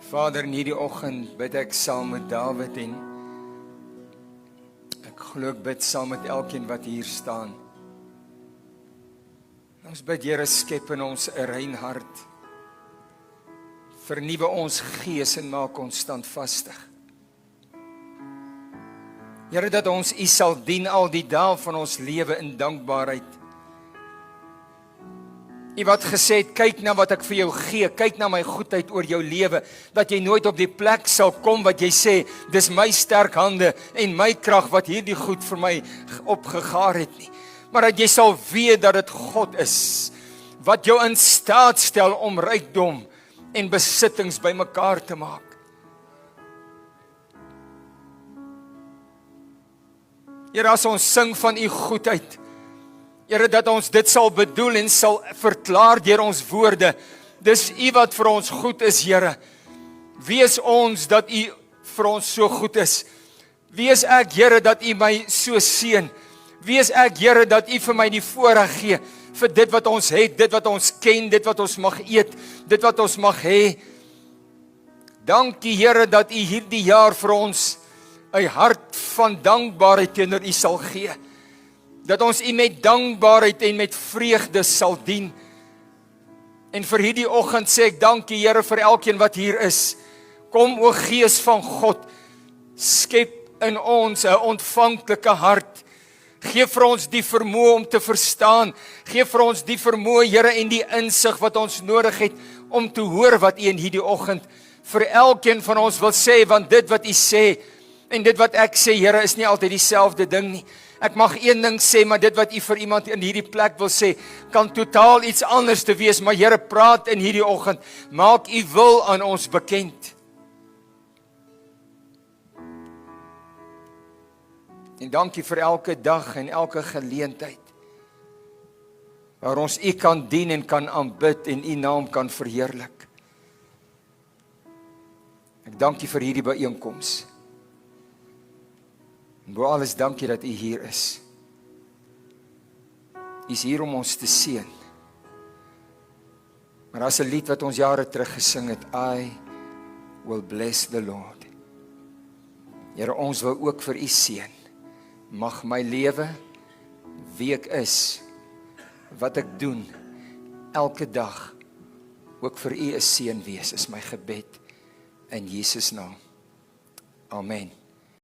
Vader, in hierdie oggend bid ek saam met Dawid en ek glo ek bid saam met elkeen wat hier staan. Ons bid, Here, skep in ons 'n rein hart. Vernuwe ons gees en maak ons standvastig. Here, dat ons U sal dien al die dae van ons lewe in dankbaarheid. U wat gesê het, kyk na wat ek vir jou gee, kyk na my goedheid oor jou lewe, dat jy nooit op die plek sal kom wat jy sê, dis my sterk hande en my krag wat hierdie goed vir my opgegaar het nie. Maar dat jy sal weet dat dit God is, wat jou in staat stel om rykdom en besittings bymekaar te maak. Here, as ons sing van U goedheid, Here, dat ons dit sal bedoel en sal verklaar deur ons woorde. Dis U wat vir ons goed is, Here. Wees ons dat U vir ons so goed is. Wees ek, Here, dat U my so seën. Wees ek, Here, dat U vir my die voorreg gee vir dit wat ons het, dit wat ons ken, dit wat ons mag eet, dit wat ons mag hê. Dankie, Here, dat U hierdie jaar vir ons 'n hart van dankbaarheid teenoor U sal gee. Dat ons U met dankbaarheid en met vreugde sal dien. En vir hierdie oggend sê ek dankie, Here, vir elkeen wat hier is. Kom, o Gees van God, skep in ons 'n ontvanklike hart. Gee vir ons die vermoë om te verstaan. Gee vir ons die vermoë, Here, en die insig wat ons nodig het om te hoor wat U in hierdie oggend vir elkeen van ons wil sê, want dit wat U sê en dit wat ek sê, Here, is nie altyd dieselfde ding nie. Ek mag een ding sê, maar dit wat U vir iemand in hierdie plek wil sê, kan totaal iets anders te wees, maar Here, praat in hierdie oggend, maak U wil aan ons bekend. En dankie vir elke dag en elke geleentheid, waar ons U kan dien en kan aanbid en U naam kan verheerlik. Ek dankie vir hierdie byeenkoms. En bo alles dankie dat U hier is. U is hier om ons te seën. Maar as 'n lied wat ons jare terug gesing het, I will bless the Lord. Here, ons wil ook vir U seën. Mag my lewe, wie ek is, wat ek doen, elke dag, ook vir U 'n seën wees, is my gebed in Jesus naam. Amen.